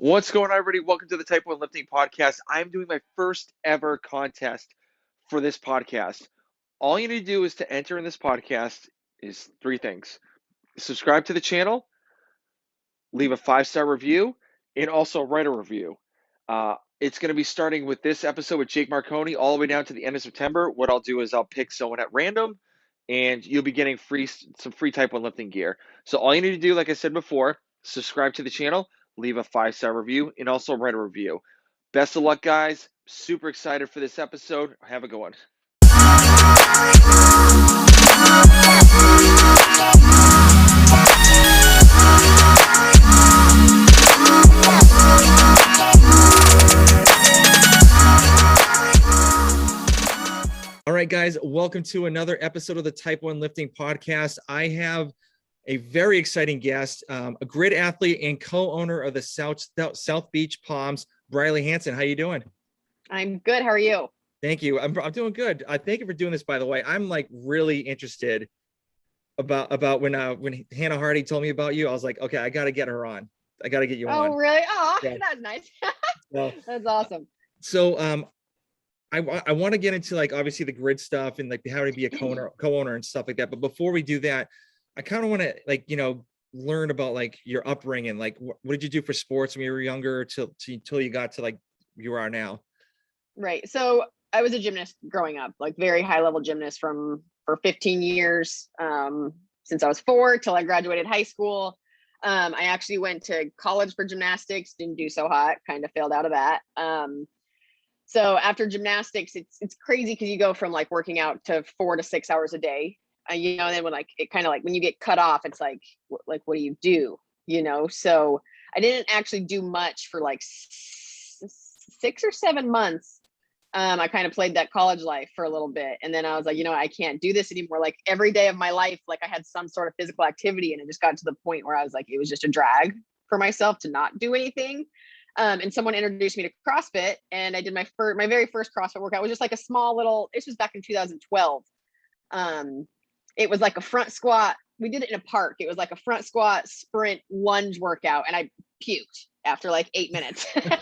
What's going on, everybody? Welcome to the Type 1 Lifting Podcast. I'm doing my first ever contest for this podcast. All you need to do is to enter in this podcast is three things. Subscribe to the channel, leave a 5-star review, and also write a review. It's going to be starting with this episode with Jake Marconi all the way down to the end of September. What I'll do is I'll pick someone at random, and you'll be getting some free Type 1 lifting gear. So all you need to do, like I said before, subscribe to the channel, leave a 5-star review, and also write a review. Best of luck, guys. Super excited for this episode. Have a good one. All right, guys, welcome to another episode of the Type 1 Lifting Podcast. I have a very exciting guest, a grid athlete and co-owner of the South Beach Palms, Bryleigh Hansen. How you doing? I'm good. How are you? Thank you. I'm doing good. Thank you for doing this, by the way. I'm like really interested about when Hannah Hardy told me about you. I was like, okay, I got to get her on. I got to get you on. Oh, really? Oh, yeah. That's nice. Well, that's awesome. So, I want to get into like obviously the grid stuff and like how to be a co-owner and stuff like that. But before we do that, I kind of want to learn about like your upbringing. Like what did you do for sports when you were younger till you got to like you are now? Right. So I was a gymnast growing up, like very high level gymnast for 15 years, since I was 4 till I graduated high school. I actually went to college for gymnastics, didn't do so hot, kind of failed out of that. So after gymnastics, it's crazy because you go from like working out to 4 to 6 hours a day. And then when like it kind of like when you get cut off, it's like what do you do? So I didn't actually do much for like 6 or 7 months. I kind of played that college life for a little bit. And then I was like, I can't do this anymore. Like every day of my life, like I had some sort of physical activity, and it just got to the point where I was like, it was just a drag for myself to not do anything. And someone introduced me to CrossFit, and I did my very first CrossFit workout. It was just like a small little, this was back in 2012. It was like a front squat. We did it in a park. It was like a front squat, sprint, lunge workout. And I puked after like 8 minutes. And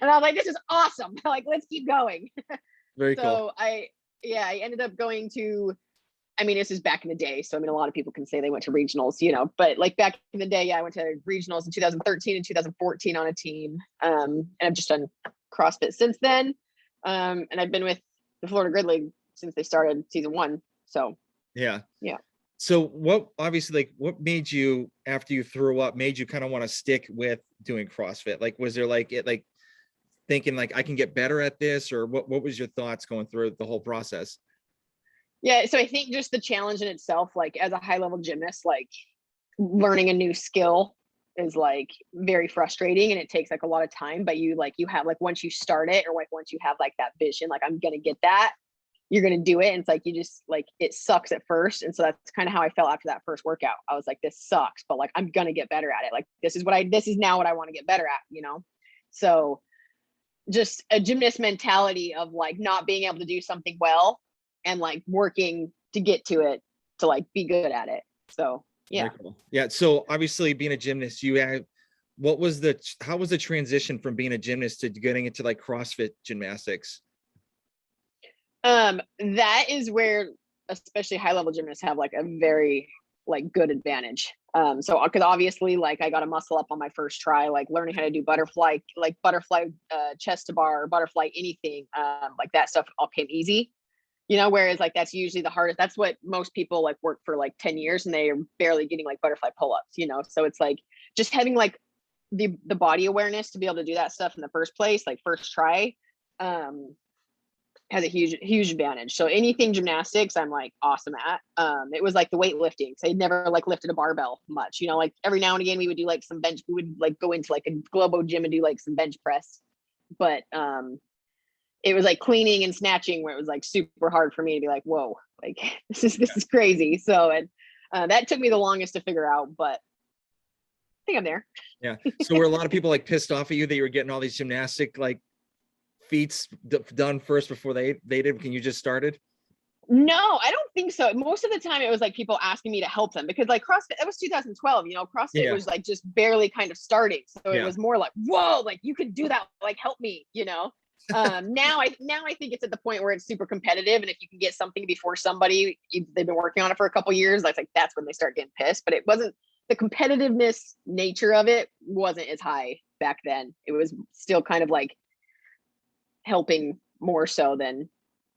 I was like, this is awesome. Like, let's keep going. Very cool. So I ended up going to, this is back in the day. So, a lot of people can say they went to regionals, but like back in the day, I went to regionals in 2013 and 2014 on a team. And I've just done CrossFit since then. And I've been with the Florida Grid League since they started season 1. So, yeah. So what made you, after you threw up, made you kind of want to stick with doing CrossFit? Like, was there thinking like I can get better at this, or what was your thoughts going through the whole process? Yeah. So I think just the challenge in itself, like as a high level gymnast, like learning a new skill is like very frustrating, and it takes like a lot of time, but you have like, once you start it, or like once you have like that vision, like I'm going to get that, you're going to do it. And it's like, you just like, it sucks at first. And so that's kind of how I felt after that first workout. I was like, this sucks, but like, I'm going to get better at it. Like, this is now what I want to get better at, So just a gymnast mentality of like not being able to do something well and like working to get to it, to like be good at it. So, yeah. Cool. Yeah. So obviously being a gymnast, how was the transition from being a gymnast to getting into like CrossFit gymnastics? That is where especially high level gymnasts have like a very like good advantage. So because obviously like I got to muscle up on my first try, like learning how to do butterfly chest to bar, butterfly, anything, like that stuff all came easy, whereas like that's usually the hardest. That's what most people like work for like 10 years and they are barely getting like butterfly pull-ups, so it's like just having like the body awareness to be able to do that stuff in the first place, like first try, has a huge advantage. So anything gymnastics, I'm like awesome at. It was like the weightlifting. So I'd never like lifted a barbell much, like every now and again we would do like some bench. We would like go into like a Globo gym and do like some bench press, but it was like cleaning and snatching where it was like super hard for me to be like, whoa, like this is crazy. So that took me the longest to figure out, but I think I'm there. Yeah. So were a lot of people like pissed off at you that you were getting all these gymnastic like feats done first before they did? Can you just started? No, I don't think so. Most of the time it was like people asking me to help them because like CrossFit, that was 2012, CrossFit Yeah. was like just barely kind of starting. So it Yeah. was more like, whoa, like you could do that, like help me. Now I think it's at the point where it's super competitive. And if you can get something before somebody, they've been working on it for a couple of years, that's when they start getting pissed. But it wasn't the competitiveness nature of it wasn't as high back then. It was still kind of like helping more so than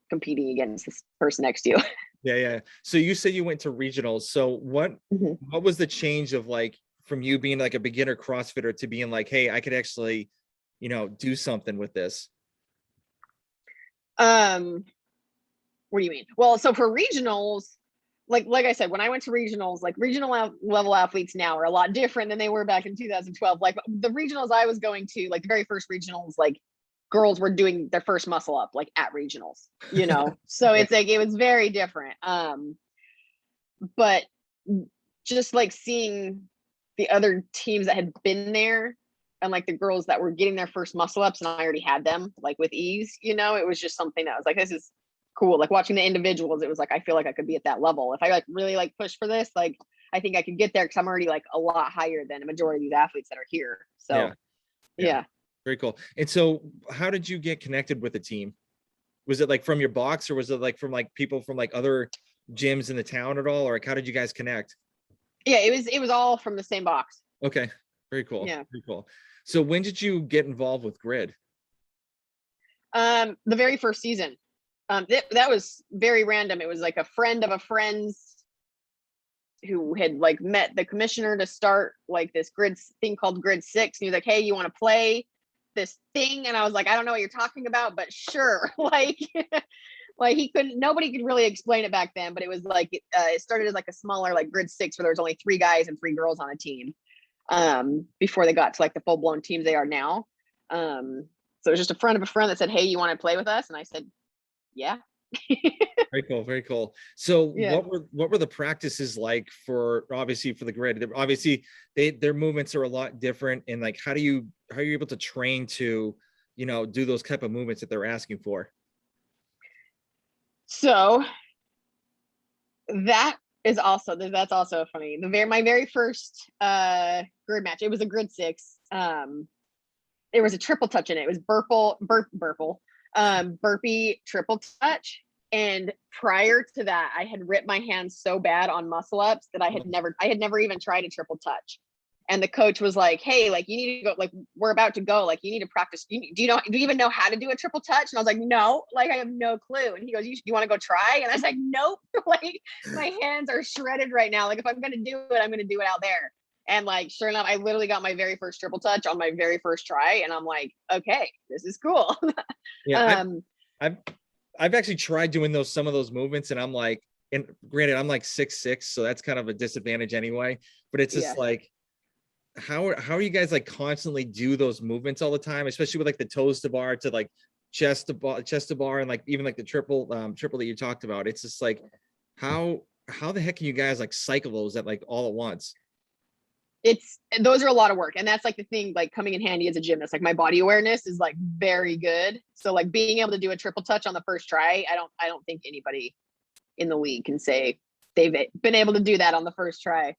competing against this person next to you. Yeah, yeah. So you said you went to regionals. So what was the change of like from you being like a beginner CrossFitter to being like, hey, I could actually, do something with this? Um, what do you mean? Well, so for regionals, like I said, when I went to regionals, like regional level athletes now are a lot different than they were back in 2012. Like the regionals I was going to, like the very first regionals, like girls were doing their first muscle up like at regionals. So it's like it was very different. But just like seeing the other teams that had been there and like the girls that were getting their first muscle ups and I already had them like with ease, it was just something that was like, this is cool. Like watching the individuals, it was like, I feel like I could be at that level. If I like really like push for this, like I think I could get there because I'm already like a lot higher than a majority of these athletes that are here. So Yeah. yeah. Very cool. And so how did you get connected with the team? Was it like from your box or was it like from like people from like other gyms in the town at all? Or like how did you guys connect? Yeah, it was all from the same box. Okay. Very cool. Yeah. Very cool. So when did you get involved with Grid? The very first season. That was very random. It was like a friend of a friend's who had like met the commissioner to start like this grid thing called Grid 6. And he was like, hey, you want to play this thing? And I was like, I don't know what you're talking about, but sure. Like nobody could really explain it back then, but it was like, it started as like a smaller like Grid 6 where there was only 3 guys and 3 girls on a team before they got to like the full blown teams they are now. So it was just a friend of a friend that said, hey, you want to play with us? And I said, yeah. Very cool. Very cool. So Yeah. what were the practices like for obviously for the Grid? Obviously their movements are a lot different. And like, how are you able to train to, do those type of movements that they're asking for? So that's also funny. My very first grid match, it was a Grid 6. There was a triple touch in it. It was burpee triple touch. And prior to that, I had ripped my hands so bad on muscle ups that I had never even tried a triple touch. And the coach was like, hey, like you need to go, like we're about to go, like you need to practice. Do you even know how to do a triple touch? And I was like, no, like I have no clue. And he goes, you want to go try? And I was like, nope, like my hands are shredded right now. Like if I'm gonna do it, I'm gonna do it out there. And like sure enough, I literally got my very first triple touch on my very first try. And I'm like, okay, this is cool. Yeah, I've I've actually tried doing some of those movements, and I'm like, and granted, I'm like 6'6", so that's kind of a disadvantage anyway. But it's just Yeah. like, how are you guys like constantly do those movements all the time, especially with like the toes to bar to like chest to bar, and like even like the triple that you talked about. It's just like, how the heck can you guys like cycle those at like all at once? Those are a lot of work, and that's like the thing like coming in handy as a gymnast. Like my body awareness is like very good, so like being able to do a triple touch on the first try, I don't think anybody in the league can say they've been able to do that on the first try.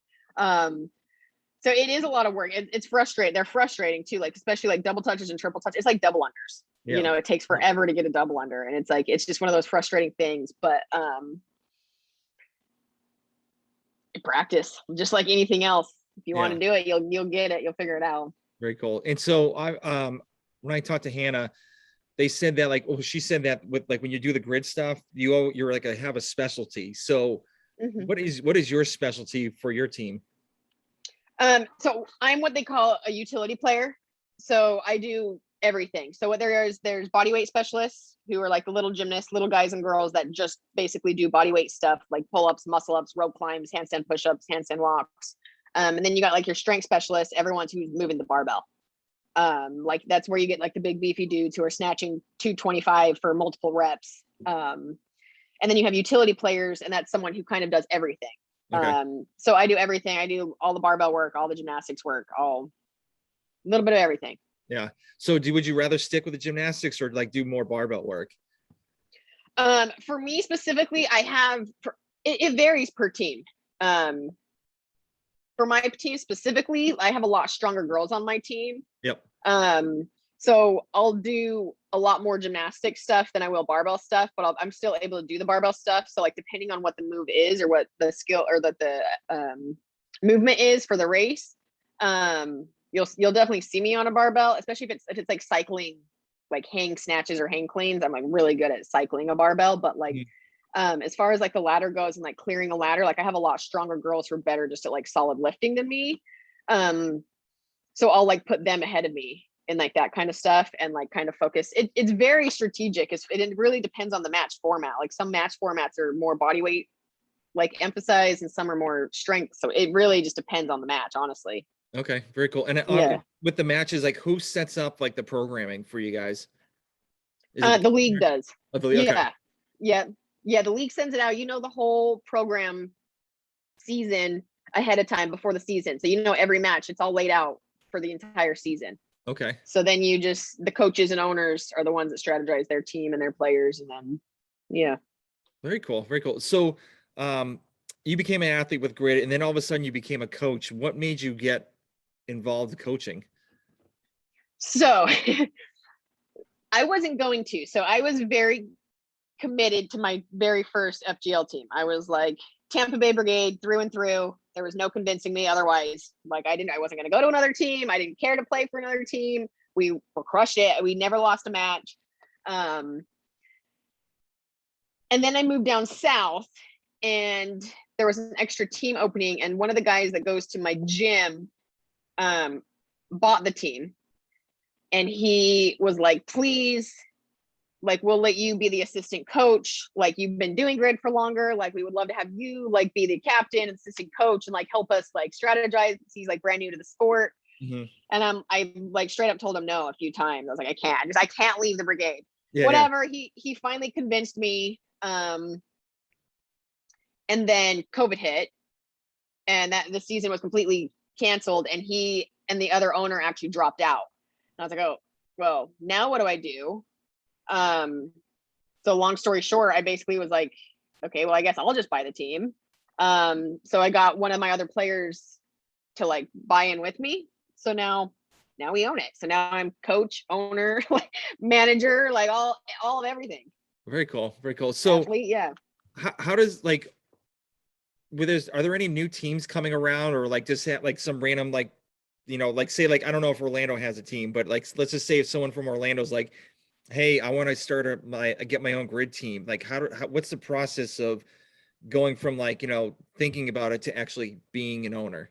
So it is a lot of work. It's frustrating. They're frustrating too, like especially like double touches and triple touches. It's like double unders. Yeah. It takes forever to get a double under, and it's just one of those frustrating things. But practice, just like anything else. If you want to do it, you'll get it. You'll figure it out. Very cool. And so when I talked to Hannah, they said that like, oh, she said that with like when you do the grid stuff, you're like have a specialty. So what is your specialty for your team? So I'm what they call a utility player. So I do everything. So what there's body weight specialists who are like the little gymnasts, little guys and girls that just basically do body weight stuff like pull-ups, muscle ups, rope climbs, handstand push-ups, handstand walks. And then you got like your strength specialists, everyone's who's moving the barbell. Like that's where you get like the big beefy dudes who are snatching 225 for multiple reps. And then you have utility players, and that's someone who kind of does everything. Okay. So I do everything. I do all the barbell work, all the gymnastics work, a little bit of everything. Yeah. So would you rather stick with the gymnastics or like do more barbell work? For me specifically, it varies per team. For my team specifically, I have a lot stronger girls on my team. Yep. So I'll do a lot more gymnastic stuff than I will barbell stuff, but I'm still able to do the barbell stuff. So like depending on what the move is or what the skill or the movement is for the race, you'll definitely see me on a barbell, especially if it's like cycling, like hang snatches or hang cleans. I'm like really good at cycling a barbell, but like as far as like the ladder goes and like clearing a ladder, like I have a lot stronger girls who are better just at like solid lifting than me. So I'll like put them ahead of me and like that kind of stuff and like kind of focus. It's very strategic. It really depends on the match format. Like some match formats are more body weight like emphasized and some are more strength. So it really just depends on the match, honestly. Okay, very cool. And with the matches, like who sets up like the programming for you guys? Is it the league does. Okay. Yeah. The league sends it out. You know the whole program season ahead of time before the season. So you know every match, it's all laid out for the entire season. Okay. So then the coaches and owners are the ones that strategize their team and their players. And then, yeah. Very cool. Very cool. So, you became an athlete with grit and then all of a sudden you became a coach. What made you get involved in coaching? So I wasn't going to. So I was very committed to my very first FGL team. I was like Tampa Bay Brigade through and through. There was no convincing me otherwise. Like I wasn't going to go to another team. I didn't care to play for another team. We were crushed it. We never lost a match. And then I moved down south and there was an extra team opening. And one of the guys that goes to my gym bought the team. And he was like, please, like, we'll let you be the assistant coach. Like you've been doing grid for longer. Like we would love to have you like be the captain, assistant coach and like help us like strategize. He's like brand new to the sport. Mm-hmm. And I like straight up told him no a few times. I was like, I can't leave the brigade. Yeah, whatever. Yeah. He finally convinced me. And then COVID hit and that the season was completely canceled and he and the other owner actually dropped out. And I was like, oh, well, now what do I do? So long story short, I basically was like, okay, well, I guess I'll just buy the team. So I got one of my other players to like buy in with me. So now we own it. So now I'm coach, owner, like manager, like all of everything. Very cool. Very cool. So athlete, yeah. How does like, are there any new teams coming around or like just have like some random, like, like say, like, I don't know if Orlando has a team, but like, let's just say if someone from Orlando's like, hey, I want to start get my own grid team. Like what's the process of going from like, thinking about it to actually being an owner?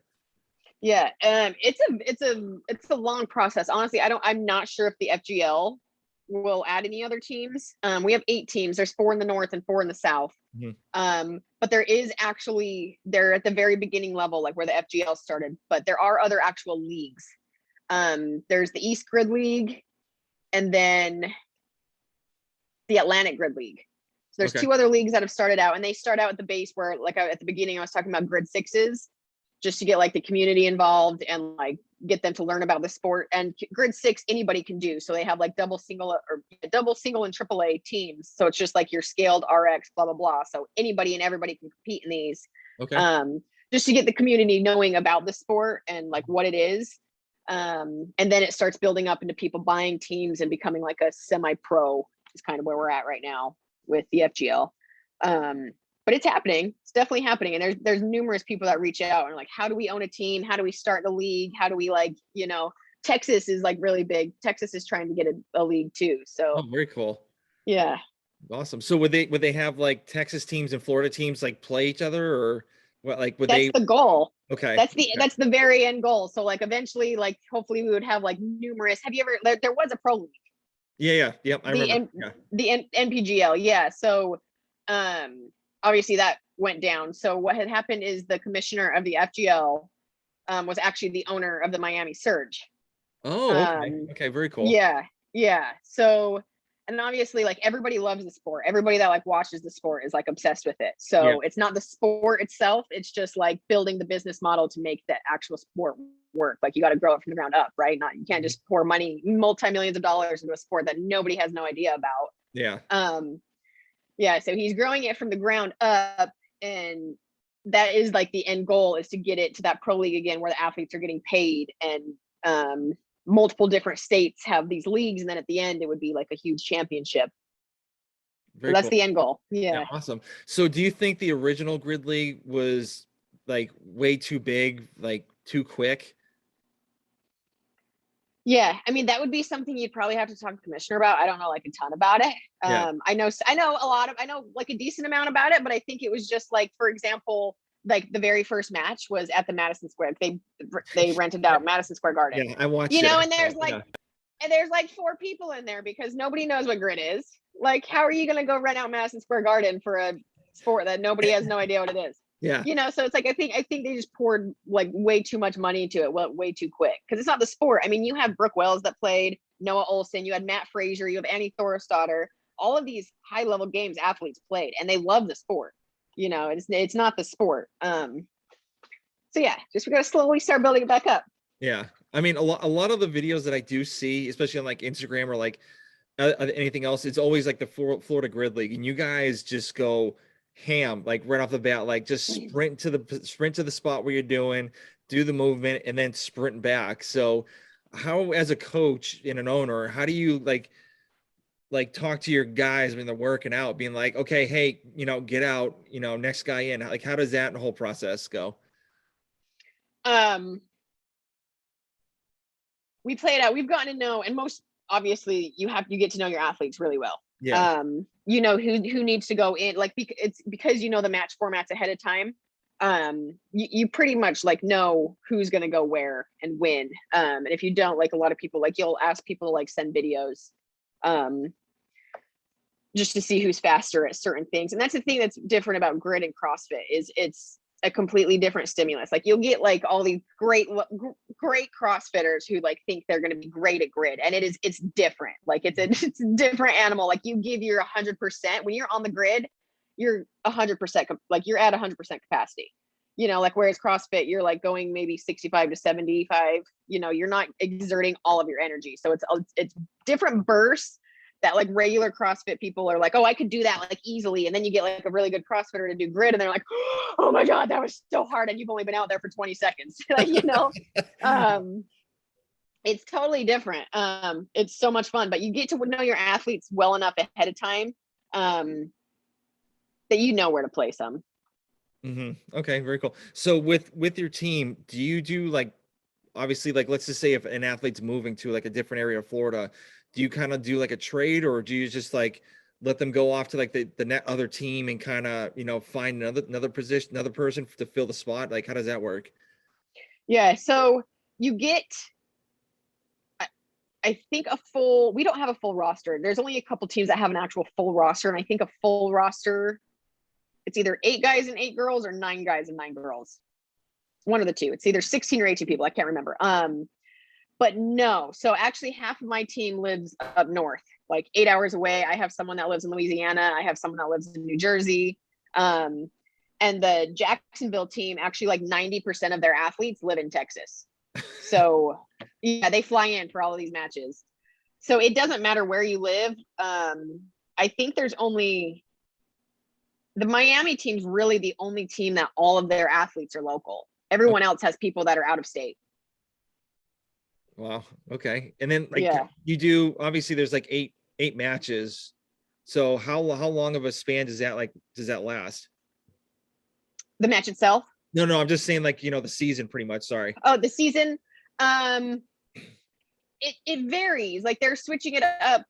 Yeah. It's a long process. Honestly, I'm not sure if the FGL will add any other teams. We have 8 teams. There's 4 in the north and 4 in the south. Mm-hmm. But they're at the very beginning level, like where the FGL started, but there are other actual leagues. There's the East Grid League and then the Atlantic Grid League. So there's 2 other leagues that have started out and they start out at the base where like at the beginning, I was talking about grid 6s just to get like the community involved and like get them to learn about the sport. And grid 6 anybody can do. So they have like double, single and AAA teams. So it's just like your scaled RX, blah, blah, blah. So anybody and everybody can compete in these. Just to get the community knowing about the sport and like what it is. And then it starts building up into people buying teams and becoming like a semi-pro is kind of where we're at right now with the FGL. But it's happening. It's definitely happening. And there's numerous people that reach out and are like, how do we own a team? How do we start the league? How do we like, Texas is like really big. Texas is trying to get a league too. So very cool. Yeah. Awesome. So would they have like Texas teams and Florida teams like play each other or what? Like that's the goal. Okay. That's the very end goal. So like eventually, like hopefully we would have like numerous. Have you ever? There was a pro league. Yeah. I remember. The NPGL. Yeah. So, obviously that went down. So what had happened is the commissioner of the FGL was actually the owner of the Miami Surge. Oh, okay. Okay, very cool. Yeah. So, and obviously like everybody loves the sport. Everybody that like watches the sport is like obsessed with it. So it's not the sport itself. It's just like building the business model to make that actual sport work. Like you got to grow it from the ground up, right? You can't just pour money, multi-millions of dollars into a sport that nobody has no idea about. Yeah. Yeah, so he's growing it from the ground up, and that is like the end goal, is to get it to that pro league again where the athletes are getting paid, and multiple different states have these leagues, and then at the end it would be like a huge championship. So Very that's cool. the end goal. Yeah, Yeah. awesome. So do you think the original grid league was like way too big, like too quick? Yeah, I mean that would be something you'd probably have to talk to the commissioner about. I don't know like a ton about it. Yeah. I know like a decent amount about it, but I think it was just like, for example, like the very first match was at the Madison Square. They rented out Madison Square Garden. Yeah, I watched it. And there's like 4 people in there because nobody knows what grid is. Like, how are you going to go rent out Madison Square Garden for a sport that nobody has no idea what it is? Yeah. So it's like I think they just poured like way too much money into it, way too quick, because it's not the sport. I mean, you have Brooke Wells that played, Noah Olson, you had Matt Frazier, you have Annie Thorisdottir. All of these high level games athletes played, and they love the sport. It's not the sport. So yeah, just we got to slowly start building it back up. Yeah. I mean, a lot of the videos that I do see, especially on like Instagram or like anything else, it's always like the Florida Grid League, and you guys just go ham like right off the bat, like just sprint to the spot where you're doing, do the movement, and then sprint back. So, how as a coach and an owner, how do you like talk to your guys when they're working out, being like, okay, hey, get out, next guy in? Like, how does that whole process go? Um, we play it out. We've gotten to know, and most obviously you get to know your athletes really well. Yeah. You know who needs to go in, like it's because the match formats ahead of time. You pretty much like know who's going to go where and when. And if you don't, like a lot of people, like you'll ask people to like send videos, just to see who's faster at certain things. And that's the thing that's different about grid and CrossFit, is it's a completely different stimulus. Like you'll get like all these great CrossFitters who like think they're going to be great at grid, and it's different. Like it's a different animal. Like you give your 100% when you're on the grid, you're 100%, like you're at 100% capacity. Like whereas CrossFit, you're like going maybe 65 to 75. You're not exerting all of your energy, so it's different bursts that like regular CrossFit people are like, oh, I could do that like easily. And then you get like a really good CrossFitter to do grid, and they're like, oh my God, that was so hard. And you've only been out there for 20 seconds. It's totally different. It's so much fun, but you get to know your athletes well enough ahead of time that you know where to place them. Mm-hmm. Okay, very cool. So with your team, do you do like, obviously, like let's just say if an athlete's moving to like a different area of Florida, do you kind of do like a trade, or do you just like let them go off to like the net other team and kind of find another position, another person to fill the spot? Like, how does that work? Yeah, so you get, I think we don't have a full roster. There's only a couple teams that have an actual full roster, and I think a full roster, it's either 8 guys and 8 girls or 9 guys and 9 girls. One of the two. It's either 16 or 18 people. I can't remember. But no. So actually half of my team lives up north, like 8 hours away. I have someone that lives in Louisiana. I have someone that lives in New Jersey. And the Jacksonville team, actually like 90% of their athletes live in Texas. So yeah, they fly in for all of these matches. So it doesn't matter where you live. I think there's only, the Miami team's really the only team that all of their athletes are local. Everyone else has people that are out of state. Wow. Okay. And then like Yeah, you do, obviously there's like eight matches. So how long of a span does that last? the match itself. No, I'm just saying like, the season pretty much, sorry. Oh, the season. It varies. Like they're switching it up.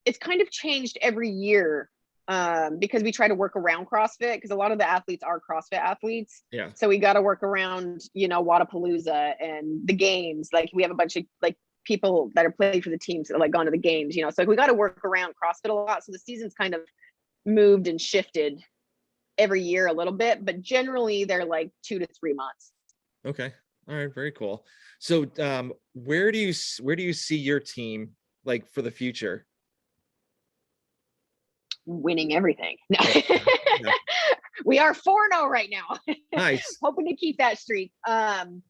It's kind of changed every year. Because we try to work around CrossFit, because a lot of the athletes are CrossFit athletes. Yeah. So we got to work around, Wadapalooza and the games. Like we have a bunch of like people that are playing for the teams that are like gone to the games, so we got to work around CrossFit a lot. So the season's kind of moved and shifted every year a little bit, but generally they're like 2 to 3 months. Okay. All right. Very cool. So, where do you see your team like for the future? Winning everything. No. Yeah. We are 4-0 right now. Nice. Hoping to keep that streak. Honestly,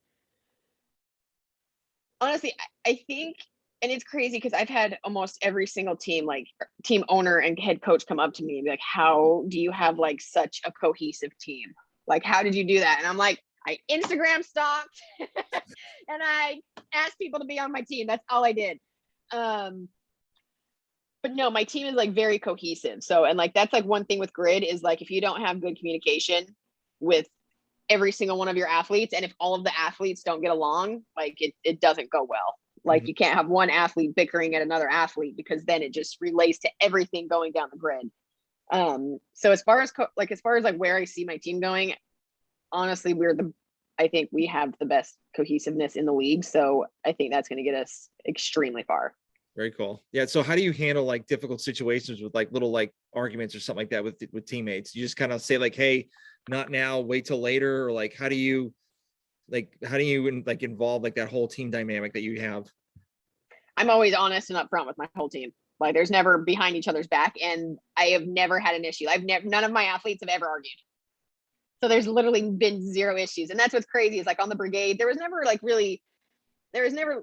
I think and it's crazy because I've had almost every single team, like team owner and head coach, come up to me and be like, how do you have like such a cohesive team? Like, how did you do that? And I'm like, I Instagram stalked and I asked people to be on my team. That's all I did. But no, my team is like very cohesive. So, and like, that's like one thing with grid is like, if you don't have good communication with every single one of your athletes, and if all of the athletes don't get along, like it doesn't go well. Like you can't have one athlete bickering at another athlete, because then it just relates to everything going down the grid. So as far as like where I see my team going, honestly, I think we have the best cohesiveness in the league. So I think that's going to get us extremely far. Very cool. Yeah. So how do you handle like difficult situations with like little like arguments or something like that with teammates? You just kind of say like, hey, not now, wait till later, or like how do you involve like that whole team dynamic that you have? I'm always honest and upfront with my whole team. Like there's never behind each other's back, and I have never had an issue. None of my athletes have ever argued. So there's literally been zero issues. And that's what's crazy is like on the brigade, there was never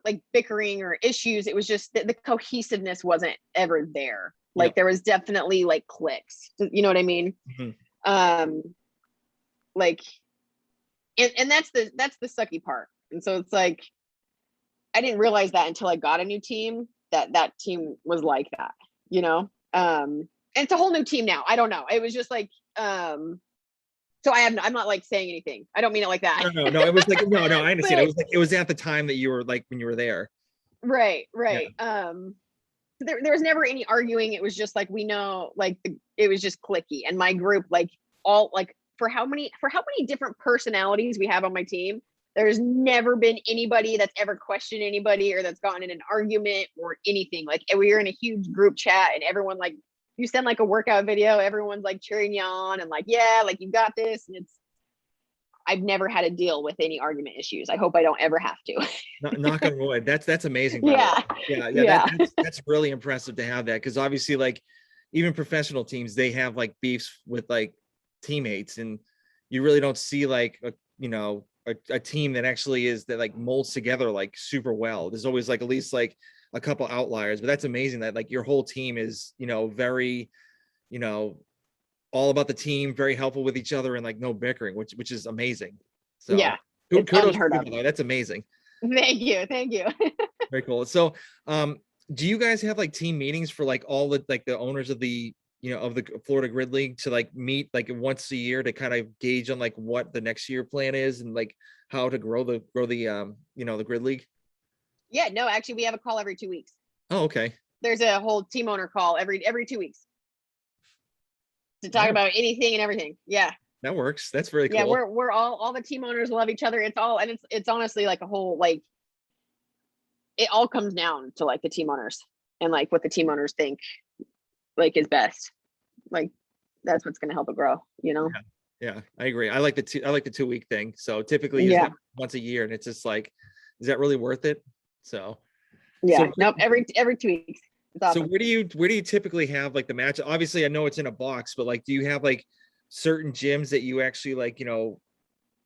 like bickering or issues. It was just that the cohesiveness wasn't ever there. Like there was definitely like cliques, you know what I mean? Like, and that's the sucky part. And so it's like, I didn't realize that until I got a new team, that team was like that, you know? And it's a whole new team now. I don't know. It was just like, so I'm not like saying anything. I don't mean it like that. No. It was like, no, I understand. It was at the time that you were like, when you were there. Right. Yeah. There was never any arguing. It was just like, we know, like it was just clicky. And my group, like all, like for how many different personalities we have on my team, there's never been anybody that's ever questioned anybody or that's gotten in an argument or anything. Like we were in a huge group chat and everyone, like, you send like a workout video, everyone's like cheering you on and like, yeah, like you got this. And I've never had to deal with any argument issues. I hope I don't ever have to. Knock on wood. That's amazing. Yeah. That's really impressive to have that. Because obviously, like even professional teams, they have like beefs with like teammates, and you really don't see like a team that actually is that like molds together like super well. There's always like at least like a couple outliers, but that's amazing that like your whole team is, very, all about the team, very helpful with each other, and like no bickering, which is amazing. So yeah, kudos to people, that's amazing. Thank you. Very cool. So do you guys have like team meetings for like all the like the owners of the of the Florida Grid League to like meet like once a year to kind of gauge on like what the next year plan is and like how to grow the the Grid League? Yeah, no, actually we have a call every 2 weeks. Oh, okay. There's a whole team owner call every 2 weeks to talk about anything and everything. Yeah. That works. That's very cool. Yeah, we're all the team owners love each other. It's honestly like a whole, like, it all comes down to like the team owners and like what the team owners think like is best. Like that's what's going to help it grow, Yeah, I agree. I like the 2 week thing. So typically like once a year, and it's just like, is that really worth it? So nope, every 2 weeks. Awesome. So where do you typically have like the match? Obviously I know it's in a box, but like do you have like certain gyms that you actually like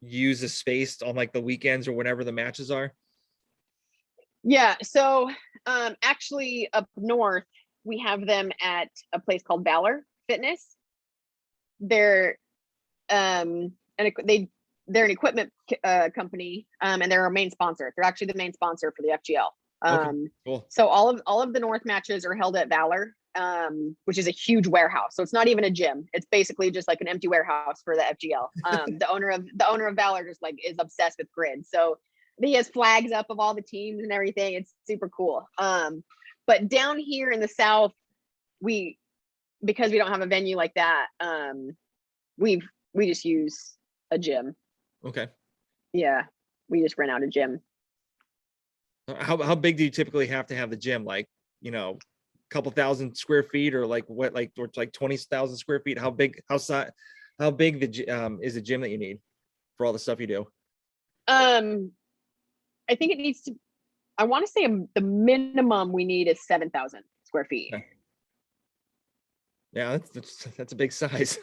use a space on like the weekends or whenever the matches are? Yeah, so actually up north we have them at a place called Valor Fitness. They're they're an equipment company, and they're our main sponsor. They're actually the main sponsor for the FGL. Okay, cool. So all of the North matches are held at Valor, which is a huge warehouse. So it's not even a gym. It's basically just like an empty warehouse for the FGL. The owner of Valor just like is obsessed with grid. So he has flags up of all the teams and everything. It's super cool. But down here in the South, because we don't have a venue like that, we just use a gym. Okay. Yeah, we just rent out a gym. How big do you typically have to have the gym? Like, a couple thousand square feet, or like what, like or like 20,000 square feet? How big is the gym that you need for all the stuff you do? I think it needs to. I want to say the minimum we need is 7,000 square feet. Okay. Yeah, that's a big size.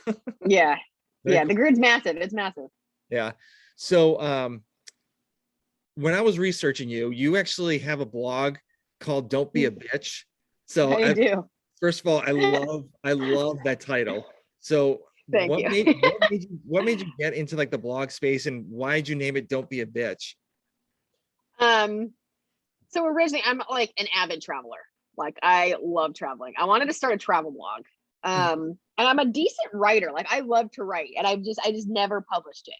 Yeah. Very cool. The grid's massive. It's massive. Yeah. So when I was researching you actually have a blog called "Don't Be a Bitch." So I do. first of all, I love that title. So Thank you. what made you get into like the blog space, and why did you name it "Don't Be a Bitch"? So originally I'm like an avid traveler. Like I love traveling. I wanted to start a travel blog. And I'm a decent writer. Like I love to write, and I just never published it.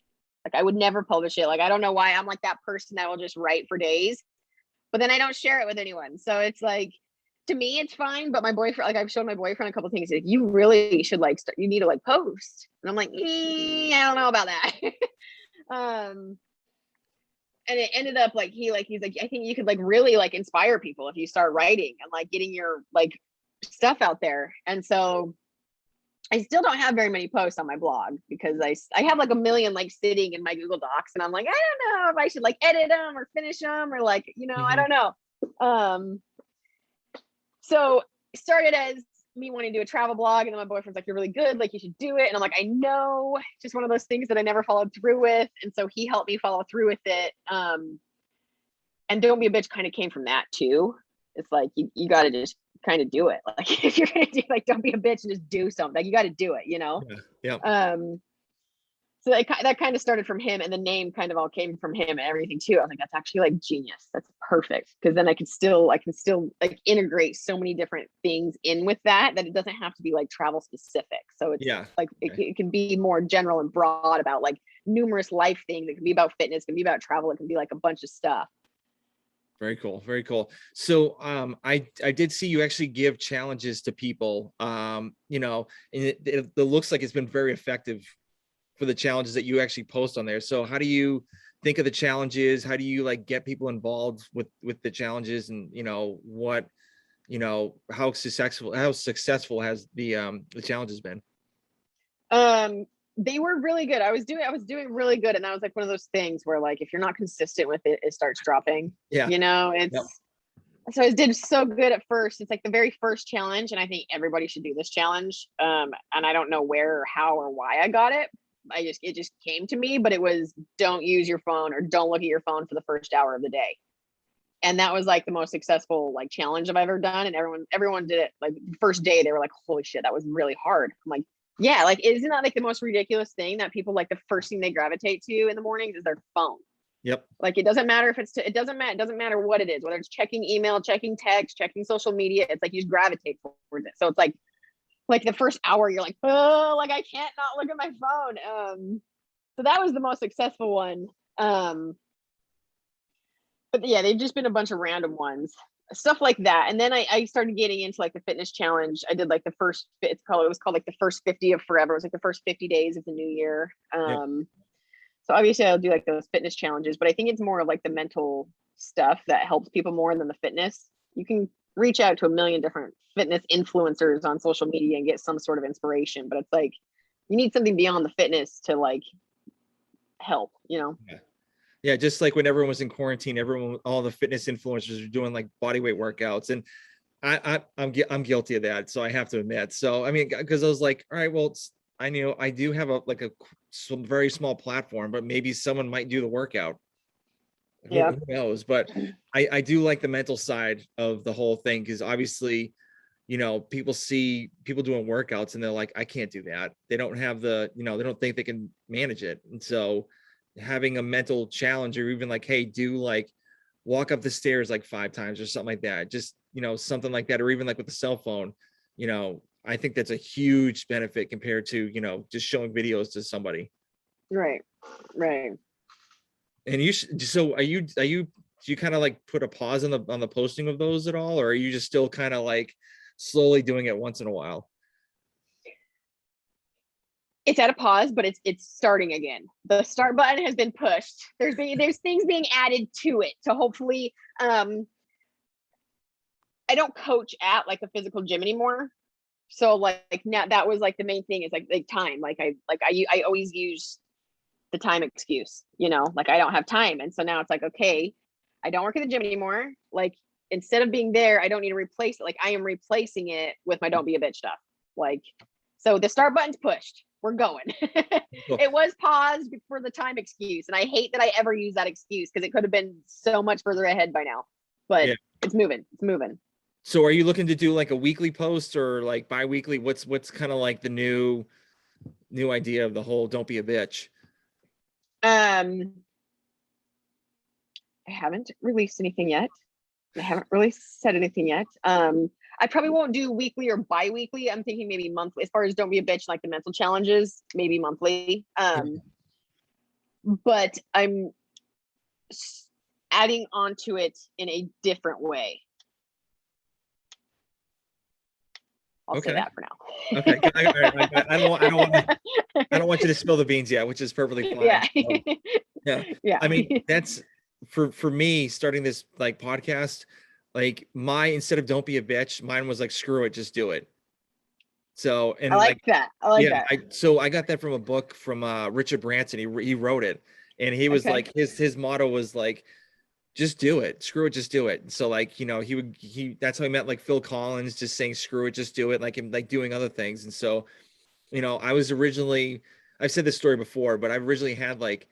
Like I would never publish it. Like I don't know why I'm like that person that will just write for days, but then I don't share it with anyone. So it's like, to me it's fine, but my boyfriend, like I've shown my boyfriend a couple of things, like you really should like you need to like post. And I'm like, I don't know about that. um and it ended up like he's like, I think you could like really like inspire people if you start writing and like getting your like stuff out there. And so I still don't have very many posts on my blog because I have like a million like sitting in my Google Docs, and I'm like, I don't know if I should like edit them or finish them, or like, I don't know. So it started as me wanting to do a travel blog, and then my boyfriend's like, you're really good, like you should do it. And I'm like, I know, just one of those things that I never followed through with. And so he helped me follow through with it. And Don't Be a Bitch kind of came from that too. It's like you got to just kind of do it. Like if you're gonna do, like, don't be a bitch and just do something. Like you got to do it, Yeah. So that kind of started from him, and the name kind of all came from him and everything too. I was like, that's actually like genius. That's perfect, because then I can still like integrate so many different things in with that it doesn't have to be like travel specific. So it's like it can be more general and broad about like numerous life things. It can be about fitness, it can be about travel, it can be like a bunch of stuff. Very cool. Very cool. So I did see you actually give challenges to people, and it looks like it's been very effective for the challenges that you actually post on there. So how do you think of the challenges? How do you like get people involved with the challenges, and how successful has the challenges been? They were really good. I was doing really good, and that was like one of those things where like if you're not consistent with it, it starts dropping. Yeah. So I did so good at first. It's like the very first challenge, and I think everybody should do this challenge. And I don't know where or how or why I got it. It just came to me, but it was, don't use your phone or don't look at your phone for the first hour of the day. And that was like the most successful like challenge I've ever done. And everyone did it. Like the first day they were like, holy shit, that was really hard. I'm like, yeah, like isn't that like the most ridiculous thing that people like the first thing they gravitate to in the mornings is their phone? Yep. Like it doesn't matter if it doesn't matter what it is, whether it's checking email, checking text, checking social media. It's like you just gravitate towards it. So it's like the first hour you're like, oh, like I can't not look at my phone. So that was the most successful one. But yeah, they've just been a bunch of random ones, stuff like that. And then I started getting into like the fitness challenge. I did like it was called like the first 50 of forever. It was like the first 50 days of the new year. So obviously I'll do like those fitness challenges, but I think it's more of like the mental stuff that helps people more than the fitness. You can reach out to a million different fitness influencers on social media and get some sort of inspiration, but it's like you need something beyond the fitness to like help. Yeah, just like when everyone was in quarantine, all the fitness influencers are doing like body weight workouts, and I'm guilty of that, so I have to admit. So I mean, because I was like, all right, well, I do have a very small platform, but maybe someone might do the workout. Who knows? But I do like the mental side of the whole thing, because obviously, people see people doing workouts and they're like, I can't do that. They don't have they don't think they can manage it. And so having a mental challenge, or even like, hey, do like walk up the stairs like 5 times or something like that, just something like that, or even like with the cell phone, I think that's a huge benefit compared to just showing videos to somebody. Right. And so do you kind of like put a pause on the posting of those at all, or are you just still kind of like slowly doing it once in a while? It's at a pause, but it's starting again. The start button has been pushed. There's things being added to it to hopefully. I don't coach at like a physical gym anymore, so like now that was like the main thing is like time. I always use the time excuse, like I don't have time, and so now it's like, okay, I don't work at the gym anymore. Like instead of being there, I don't need to replace it. Like I am replacing it with my don't be a bitch stuff. Like, so the start button's pushed. We're going. It was paused for the time excuse. And I hate that I ever use that excuse, because it could have been so much further ahead by now. but it's moving. It's moving. So are you looking to do like a weekly post or like bi-weekly? What's kind of like the new idea of the whole don't be a bitch? I haven't released anything yet. I haven't really said anything yet. I probably won't do weekly or bi-weekly. I'm thinking maybe monthly. As far as don't be a bitch, like the mental challenges, maybe monthly. But I'm adding onto it in a different way. I'll say that for now. Okay. I don't want you to spill the beans yet, which is perfectly fine. Yeah. So, yeah. I mean, that's for me starting this like podcast, like instead of don't be a bitch, mine was like, screw it, just do it. So, and I like that. I like that. I got that from a book from Richard Branson. He wrote it, and he was like, his motto was like, just do it, screw it, just do it. So like, that's how he met like Phil Collins, just saying screw it, just do it, like him, like doing other things. And so, I've said this story before, but I originally had like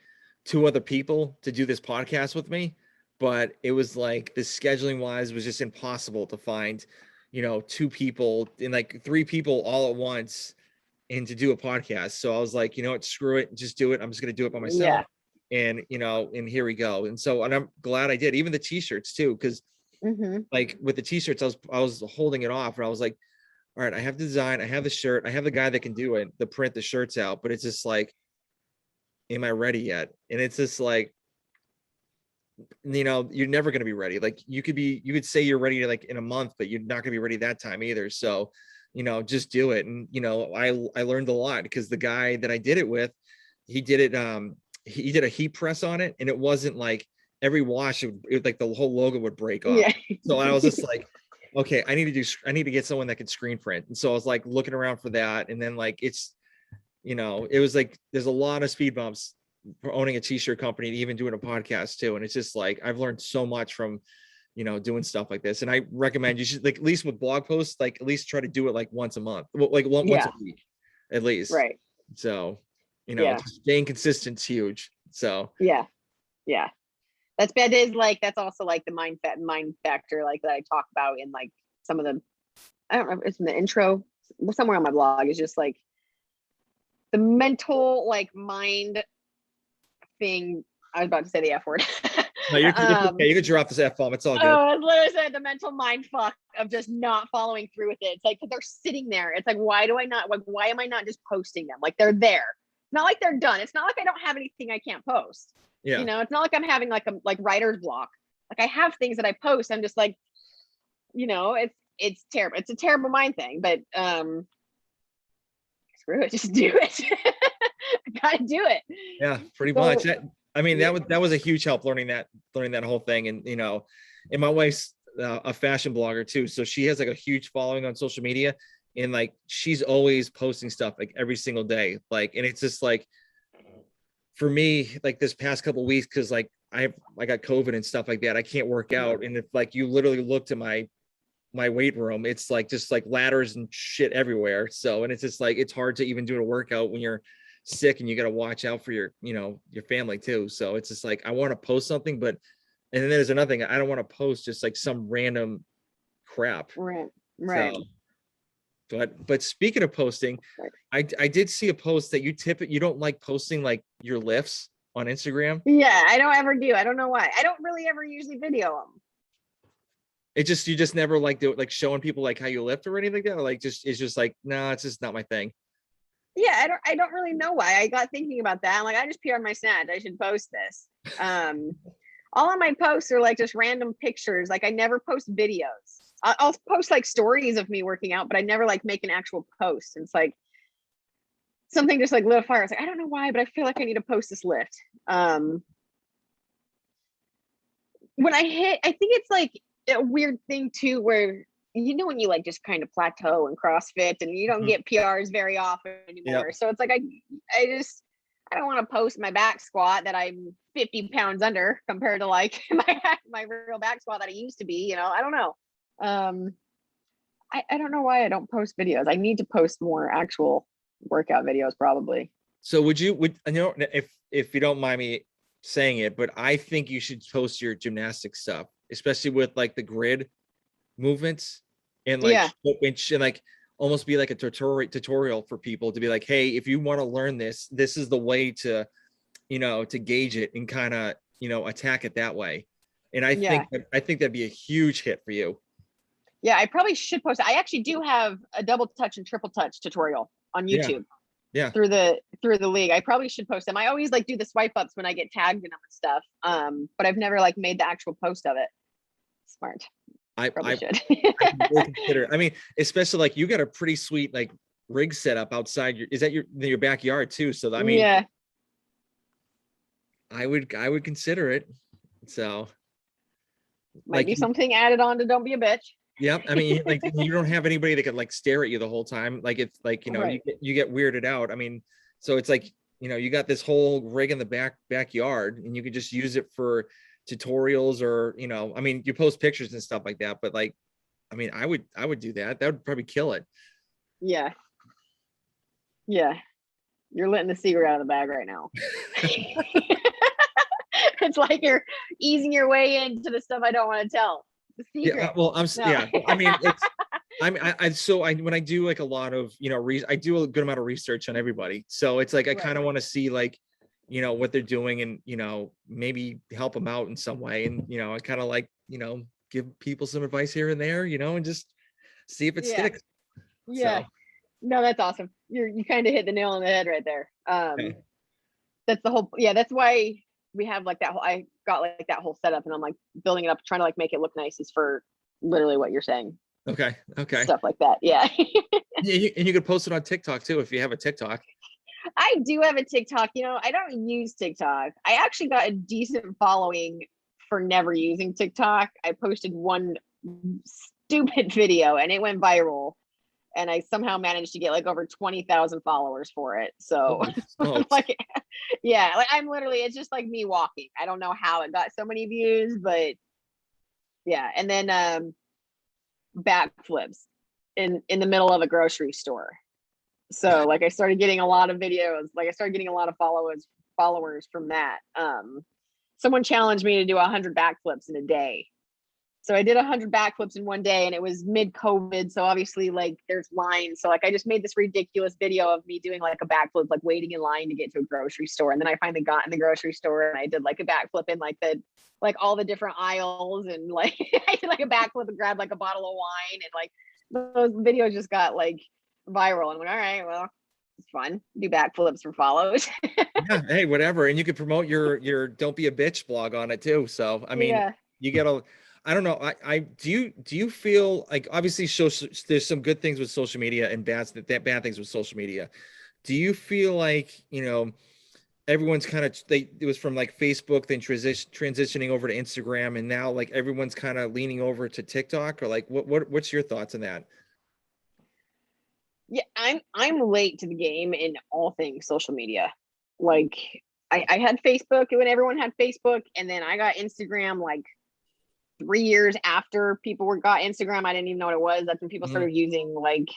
2 other people to do this podcast with me, but it was like the scheduling wise was just impossible to find, 2 people and like 3 people all at once and to do a podcast. So I was like, you know what, screw it, just do it. I'm just going to do it by myself. And, and here we go. And so, and I'm glad I did, even the t-shirts too. Cause like with the t-shirts, I was holding it off and I was like, all right, I have the design, I have the shirt, I have the guy that can do it, the print the shirts out, but it's just like, am I ready yet? And it's just like, you're never going to be ready. Like you could say you're ready like in a month, but you're not going to be ready that time either. So, just do it. And, I learned a lot because the guy that I did it with, he did it, he did a heat press on it, and it wasn't like every wash, it like the whole logo would break off. So I was just like, okay, I need to get someone that can screen print. And so I was like looking around for that. And then like, it's, it was like, there's a lot of speed bumps for owning a t-shirt company and even doing a podcast too. And it's just like, I've learned so much from, doing stuff like this. And I recommend you should, like, at least with blog posts, like at least try to do it like once a month, like once a week, at least. Right. So, just staying consistent is huge. So yeah. That's bad days. Like that's also like the mind factor, like that I talk about in like some of the, I don't know, it's in the intro somewhere on my blog. Is just like the mental like mind thing. I was about to say the F word. No, you're okay. You can drop this F-bomb. It's all good. Oh, it's literally said the mental mind fuck of just not following through with it. It's like, 'cause they're sitting there. It's like, why am I not just posting them? Like they're there. It's not like they're done. It's not like I don't have anything I can't post. Yeah. It's not like I'm having like a writer's block. Like I have things that I post. I'm just like, it's terrible. It's a terrible mind thing, but screw it, just do it. I gotta do it. Yeah, pretty much. I mean, that was a huge help learning that whole thing. And and my wife's a fashion blogger too, so she has like a huge following on social media, and like she's always posting stuff like every single day. Like, and it's just like, for me, like this past couple of weeks, because like I got COVID and stuff like that, I can't work out. And if like you literally look to my weight room, it's like just like ladders and shit everywhere. So, and it's just like, it's hard to even do a workout when you're sick and you got to watch out for your family too. So it's just like, I want to post something, and then there's another thing, I don't want to post just like some random crap. Right. But speaking of posting, I did see a post that you don't like posting like your lifts on Instagram. Yeah, I don't ever do. I don't know why. I don't really ever usually video them. You just never like do it, like showing people like how you lift or anything like that, or like it's just like, no, it's just not my thing. Yeah, I don't really know why. I got thinking about that. I'm like, I just pee on my snatch. I should post this. All of my posts are like just random pictures. Like I never post videos. I'll post like stories of me working out, but I never like make an actual post. And it's like something just like lit a fire. It's like, I don't know why, but I feel like I need to post this lift. When I think it's like a weird thing too, where when you like just kind of plateau in CrossFit and you don't get PRs very often anymore. Yep. So it's like I don't want to post my back squat that I'm 50 pounds under compared to like my real back squat that I used to be. I don't know. I don't know why I don't post videos. I need to post more actual workout videos probably. So would if you don't mind me saying it, but I think you should post your gymnastics stuff especially with like the grid movements and like Yeah. and like almost be like a tutorial for people to be like, hey, if you want to learn this, this is the way to, to gauge it and kind of, attack it that way. And I Yeah. think that'd be a huge hit for you. Yeah, I probably should post it. I actually do have a double touch and triple touch tutorial on YouTube. Yeah. Through the league. I probably should post them. I always like do the swipe ups when I get tagged in them and stuff. But I've never like made the actual post of it. Smart. I probably should. I really consider it. I mean, especially like you got a pretty sweet like rig set up outside is that your backyard too? So I mean, yeah, I would consider it. So might like be something added on to Don't Be a Bitch. yeah, I mean, like you don't have anybody that could like stare at you the whole time. Like it's like, Right. you get weirded out. I mean, so it's like, you got this whole rig in the backyard and you could just use it for tutorials or, I mean, you post pictures and stuff like that, but like, I mean, I would do that. That would probably kill it. Yeah. Yeah. You're letting the secret out of the bag right now. It's like you're easing your way into the stuff I don't want to tell. The secret. Yeah, well, No. yeah. I mean, it's when I do like a lot of, I do a good amount of research on everybody. So it's like I kind of want to see like, what they're doing and, maybe help them out in some way. And, I kind of like, give people some advice here and there, and just see if it sticks. Yeah. So. No, that's awesome. You kind of hit the nail on the head right there. Okay. That's the whole, that's why we have like that whole, I got like that whole setup and I'm like building it up, trying to like make it look nice is for literally what you're saying. Okay. Stuff like that. Yeah. Yeah, and you could post it on TikTok too if you have a TikTok. I do have a TikTok. I don't use TikTok. I actually got a decent following for never using TikTok. I posted one stupid video and it went viral. And I somehow managed to get like over 20,000 followers for it. So like, yeah, like I'm literally, it's just like me walking. I don't know how it got so many views, but yeah. And then backflips in the middle of a grocery store. So like I started getting a lot of videos, like I started getting a lot of followers from that. Someone challenged me to do 100 backflips in a day. So I did 100 backflips in one day and it was mid-COVID. So obviously like there's lines. So like I just made this ridiculous video of me doing like a backflip, like waiting in line to get to a grocery store. And then I finally got in the grocery store and I did like a backflip in like all the different aisles. And like I did like a backflip and grabbed like a bottle of wine. And like those videos just got like viral. And I went, all right, well, it's fun. Do backflips for follows. Yeah, hey, whatever. And you could promote your Don't Be a Bitch blog on it too. So I mean, you get I don't know. Do you feel like obviously there's some good things with social media and bad things with social media. Do you feel like, everyone's kind of it was from like Facebook, then transitioning over to Instagram, and now like everyone's kind of leaning over to TikTok, or like what's your thoughts on that? Yeah, I'm late to the game in all things social media. Like I had Facebook when everyone had Facebook, and then I got Instagram like 3 years after people got Instagram. I didn't even know what it was. That's when people started using like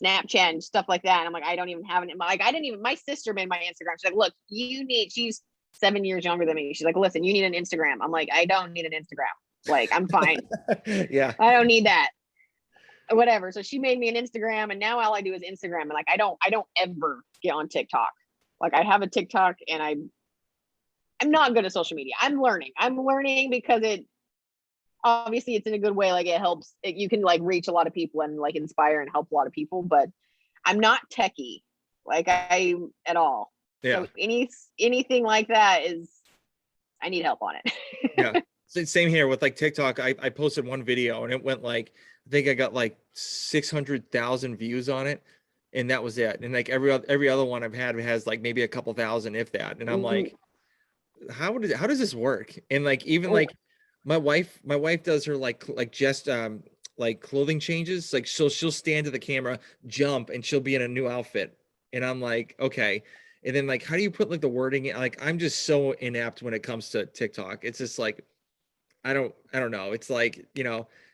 Snapchat and stuff like that. And I'm like, I don't even have it. Like, my sister made my Instagram. She's like, look, she's 7 years younger than me. She's like, listen, you need an Instagram. I'm like, I don't need an Instagram. Like, I'm fine. Yeah. I don't need that. Whatever. So she made me an Instagram and now all I do is Instagram. And like, I don't ever get on TikTok. Like I have a TikTok and I'm not good at social media. I'm learning because obviously it's in a good way. Like it helps, you can like reach a lot of people and like inspire and help a lot of people, but I'm not techie like at all. Yeah. So anything like that I need help on it. Yeah. Same here with like TikTok. I posted one video and it went like, I think I got like 600,000 views on it. And that was it. And like every other one I've had has like maybe a couple thousand, if that. And I'm like, how does this work? And like even like my wife does her like just like clothing changes. Like she'll stand to the camera, jump, and she'll be in a new outfit. And I'm like, okay. And then like, how do you put like the wording in? Like I'm just so inept when it comes to TikTok. It's just like I don't know. It's like,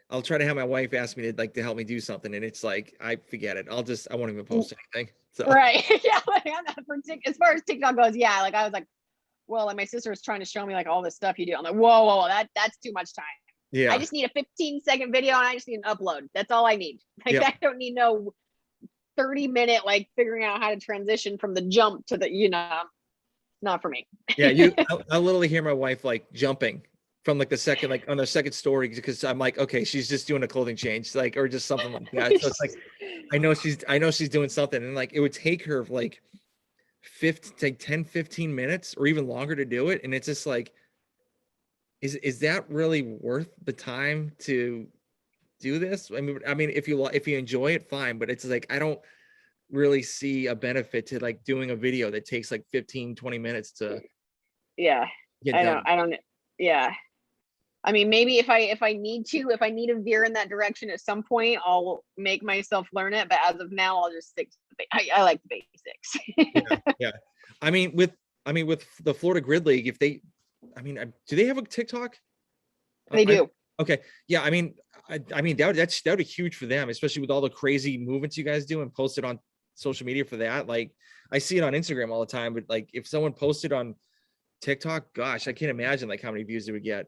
I'll try to have my wife ask me to help me do something, and it's like I forget it. I won't even post anything. So right. Yeah, like, as far as TikTok goes, yeah, like I was like, well, like my sister was trying to show me like all this stuff you do. I'm like, whoa, that's too much time. Yeah. I just need a 15-second video and I just need an upload. That's all I need. Like Yep. I don't need no 30-minute like figuring out how to transition from the jump to the, not for me. Yeah, I literally hear my wife like jumping from like the second, like on the second story, because I'm like, okay, she's just doing a clothing change, like, or just something like that. So it's like, I know she's doing something, and like it would take her like 10, 15 minutes or even longer to do it. And it's just like, is that really worth the time to do this? I mean, if you enjoy it, fine, but it's like, I don't really see a benefit to like doing a video that takes like 15, 20 minutes to yeah, get I done. don't, yeah. I mean, maybe if I need to veer in that direction at some point, I'll make myself learn it. But as of now, I'll just stick to I like the basics. Yeah. I mean, with the Florida Grid League, if they, do they have a TikTok? They do. Okay. Yeah. I mean, that would be huge for them, especially with all the crazy movements you guys do and post it on social media for that. Like I see it on Instagram all the time, but like if someone posted on TikTok, gosh, I can't imagine like how many views they would get.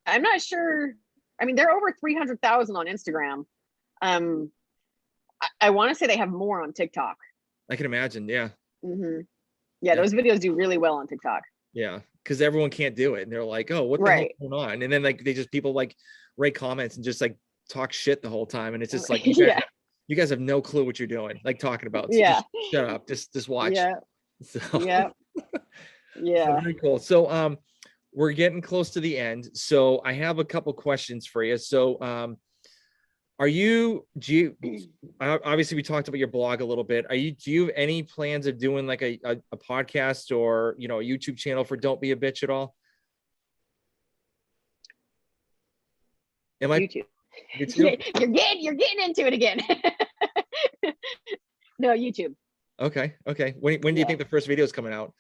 I'm not sure. I mean, they're over 300,000 on Instagram. I want to say they have more on TikTok. I can imagine. Yeah. Mm-hmm. Yeah, those videos do really well on TikTok. Yeah, because everyone can't do it, and they're like, "Oh, what the hell's going on?" And then like people like write comments and just like talk shit the whole time, and it's just like you guys have no clue what you're doing, like talking about. So just shut up. Just watch. Yeah. So. Yeah. So very cool. So we're getting close to the end. So I have a couple questions for you. So obviously we talked about your blog a little bit. Do you have any plans of doing like a podcast or, a YouTube channel for Don't Be a Bitch at all? YouTube. You're getting into it again. No, YouTube. Okay. When do you think the first video is coming out?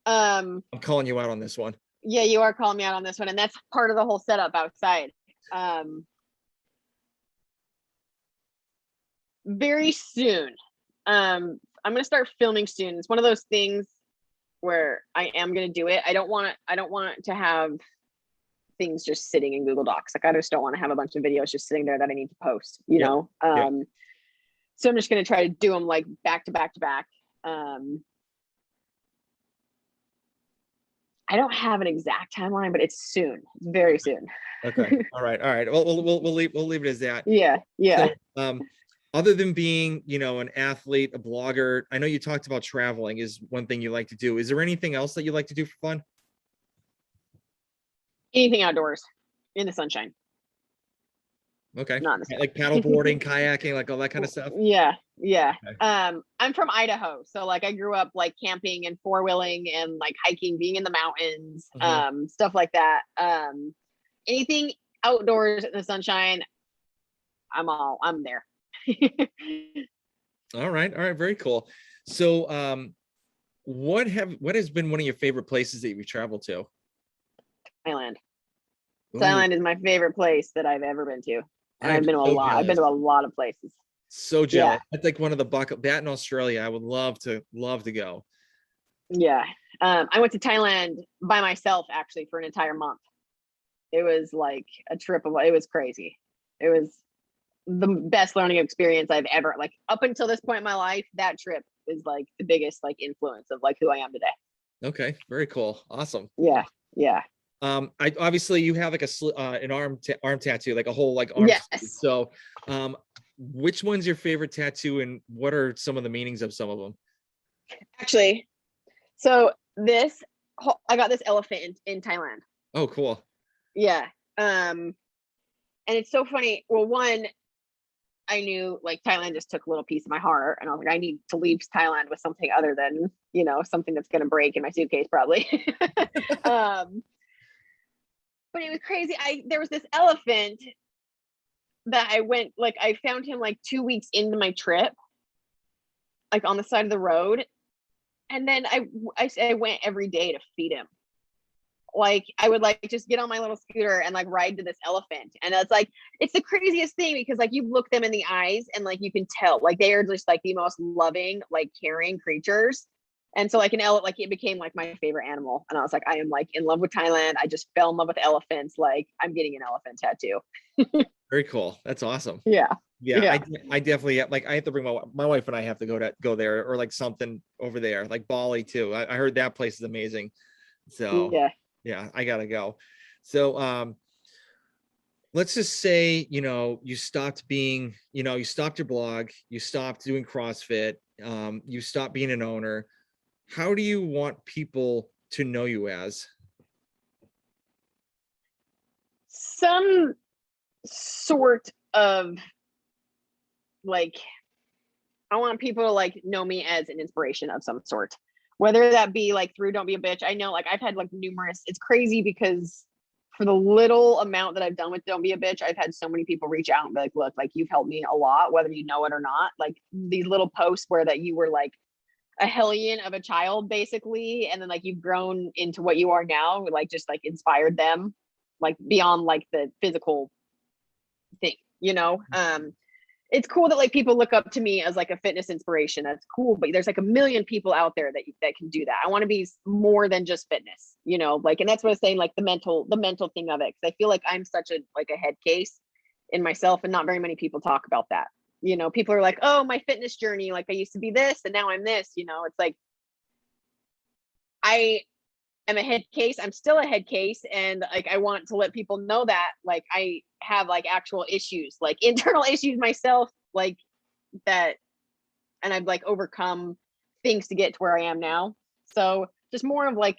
I'm calling you out on this one. Yeah, you are calling me out on this one, and that's part of the whole setup outside. Very soon. I'm gonna start filming soon. It's one of those things where I am gonna do it. I don't want to have things just sitting in Google Docs. Like I just don't want to have a bunch of videos just sitting there that I need to post, know. So I'm just gonna try to do them like back to back to back. I don't have an exact timeline, but it's soon. It's very soon. Okay. All right. Well, we'll leave it as that. Yeah. So, other than being, an athlete, a blogger, I know you talked about traveling is one thing you like to do. Is there anything else that you like to do for fun? Anything outdoors in the sunshine. Okay. Not like paddle boarding, kayaking, like all that kind of stuff. Yeah. Okay. I'm from Idaho, so like I grew up like camping and four-wheeling and like hiking, being in the mountains, stuff like that. Anything outdoors in the sunshine, I'm there. All right, very cool. So what has been one of your favorite places that you've traveled to? Thailand. Ooh. Thailand is my favorite place that I've ever been to. And I've been to a lot. I've been to a lot of places. So jealous. That's like one of the bucket. That in Australia, I would love to go. Yeah. I went to Thailand by myself actually for an entire month. It was like a trip it was crazy. It was the best learning experience I've ever, like up until this point in my life, that trip is like the biggest like influence of like who I am today. Okay. Very cool. Awesome. Yeah. I obviously you have like an arm tattoo, like a whole like arm. Yes. So, which one's your favorite tattoo, and what are some of the meanings of some of them? Actually, so I got this elephant in Thailand. Oh, cool. Yeah. And it's so funny. Well, one, I knew like Thailand just took a little piece of my heart, and I was like, I need to leave Thailand with something other than, something that's going to break in my suitcase probably. But it was crazy. There was this elephant that I found him like 2 weeks into my trip, like on the side of the road. And then I went every day to feed him. Like I would like just get on my little scooter and like ride to this elephant. And it's the craziest thing because like you look them in the eyes and like you can tell like they are just like the most loving, like caring creatures. And so like like it became like my favorite animal. And I was like, I am like in love with Thailand. I just fell in love with elephants. Like I'm getting an elephant tattoo. Very cool. That's awesome. Yeah. Yeah, Yeah. I definitely like I have to bring my wife and I have to go there or like something over there, like Bali too. I heard that place is amazing. So Yeah. yeah, I gotta go. So let's just say, you stopped being, you stopped your blog, you stopped doing CrossFit, you stopped being an owner. How do you want people to know you as? Some sort of like, I want people to like know me as an inspiration of some sort, whether that be like through Don't Be a Bitch. I know like I've had like numerous, it's crazy because for the little amount that I've done with Don't Be a Bitch, I've had so many people reach out and be like, look, like you've helped me a lot, whether you know it or not. Like these little posts where that you were like a hellion of a child basically, and then like you've grown into what you are now, like just like inspired them like beyond like the physical thing, it's cool that like people look up to me as like a fitness inspiration. That's cool, but there's like a million people out there that can do that. I want to be more than just fitness, like, and that's what I was saying, like the mental thing of it, because I feel like I'm such a like a head case in myself, and not very many people talk about that. People are like, oh, my fitness journey, like I used to be this and now I'm this. It's like I am a head case. I'm still a head case, and like I want to let people know that like I have like actual issues, like internal issues myself, like that, and I've like overcome things to get to where I am now. So just more of like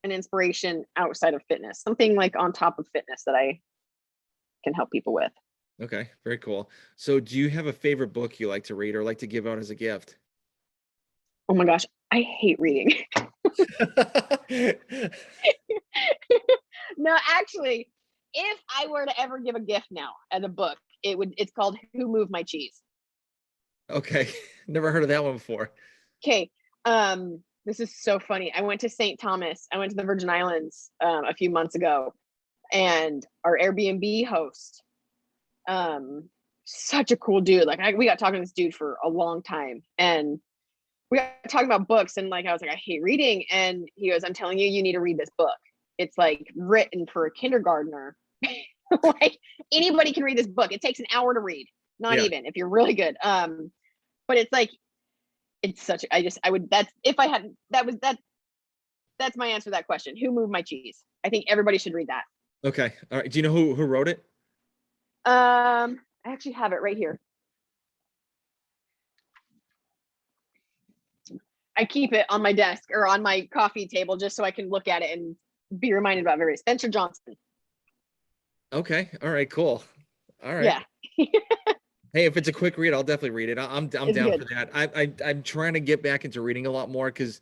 an inspiration outside of fitness, something like on top of fitness that I can help people with. Okay, very cool. So do you have a favorite book you like to read or like to give out as a gift? Oh my gosh, I hate reading. No, actually, if I were to ever give a gift now as a book, it's called Who Moved My Cheese. Okay, never heard of that one before. Okay. This is so funny. I went to St. Thomas. I went to the Virgin Islands a few months ago, and our Airbnb host, such a cool dude. Like we got talking to this dude for a long time, and we got talking about books, and like I was like, I hate reading, and he goes, I'm telling you, you need to read this book. It's like written for a kindergartner. Like anybody can read this book. It takes an hour to read, not even if you're really good. But it's like it's such. I would. That's if I had. That's my answer to that question. Who moved my cheese? I think everybody should read that. Okay. All right. Do you know who wrote it? I actually have it right here. I keep it on my desk or on my coffee table just so I can look at it and be reminded about various. Spencer Johnson. Okay. All right. Cool. All right. Yeah. Hey, if it's a quick read, I'll definitely read it. I'm down good. for that. I'm trying to get back into reading a lot more because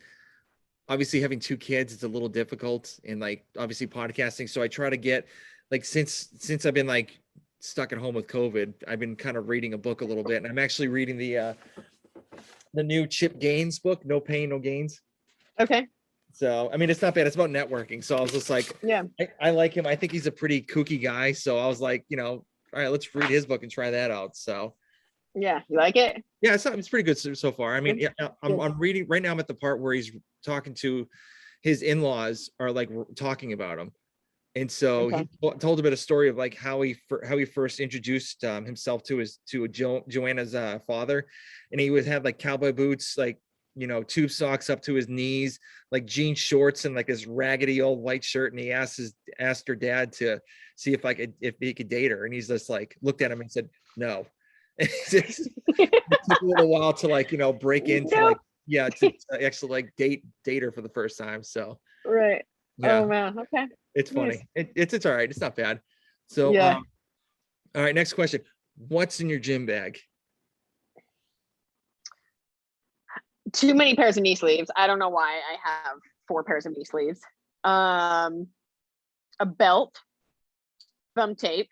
obviously having two kids, it's a little difficult, and like obviously podcasting. So I try to get like since I've been like stuck at home with COVID, I've been kind of reading a book a little bit, and I'm actually reading the new Chip Gaines book, No Pain, No Gains. Okay. So I mean, it's not bad. It's about networking. So I was just like, yeah, I like him. I think he's a pretty kooky guy. So I was like, all right, let's read his book and try that out. So yeah, you like it? yeah, it's pretty good so far. I mean, yeah, I'm reading right now. I'm at the part where he's talking to his in-laws are like talking about him, and so he told a bit of story of like how he first introduced himself to Joanna's father, and he would have like cowboy boots, like tube socks up to his knees, like jean shorts and like this raggedy old white shirt, and he asked her dad to see if he could date her, and he's just like looked at him and said no. It took a little while to like break into like to actually like date her for the first time. So right. yeah. Oh man. Okay. It's funny. Nice. It's all right. It's not bad. So yeah. All right, next question. What's in your gym bag? Too many pairs of knee sleeves. I don't know why I have 4 pairs of knee sleeves. A belt, thumb tape,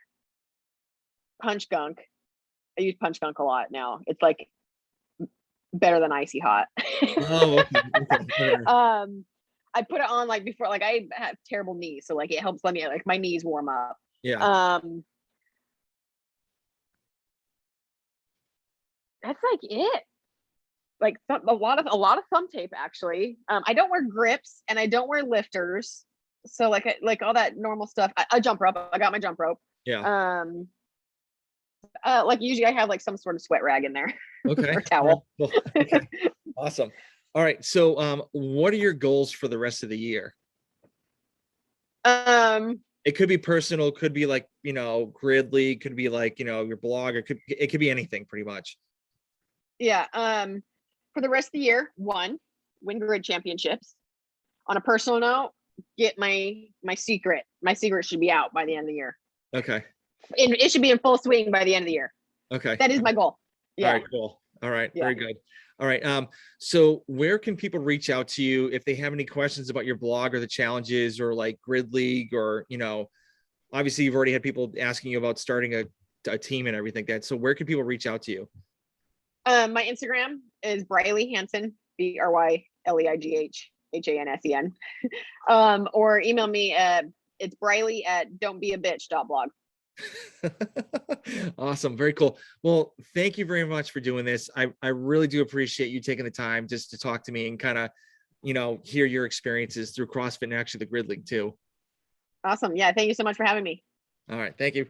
punch gunk. I use punch gunk a lot now. It's like better than icy hot. Oh, okay. I put it on like before, like I have terrible knees, so like it helps let me like my knees warm up. Yeah. That's like it. like a lot of thumb tape actually. I don't wear grips and I don't wear lifters. So like all that normal stuff. I jump rope. I got my jump rope. Yeah. Like usually I have like some sort of sweat rag in there. Okay. Or towel. Cool. Okay. Awesome. All right. So what are your goals for the rest of the year? It could be personal, could be like, grid league, could be like, your blog, or it could be anything pretty much. Yeah. For the rest of the year, win grid championships. On a personal note, get my secret. My secret should be out by the end of the year. Okay. And it should be in full swing by the end of the year. Okay. That is my goal. Yeah. All right, cool. All right. Yeah. Very good. All right. So where can people reach out to you if they have any questions about your blog or the challenges or like grid league, or, obviously you've already had people asking you about starting a team and everything like that. So where can people reach out to you? My Instagram is Bryleigh Hansen, BRYLEIGH HANSEN. Or email me it's Bryleigh at don'tbeabitch.blog. Awesome. Very cool. Well, thank you very much for doing this. I really do appreciate you taking the time just to talk to me and kind of, hear your experiences through CrossFit and actually the grid league too. Awesome. Yeah. Thank you so much for having me. All right. Thank you.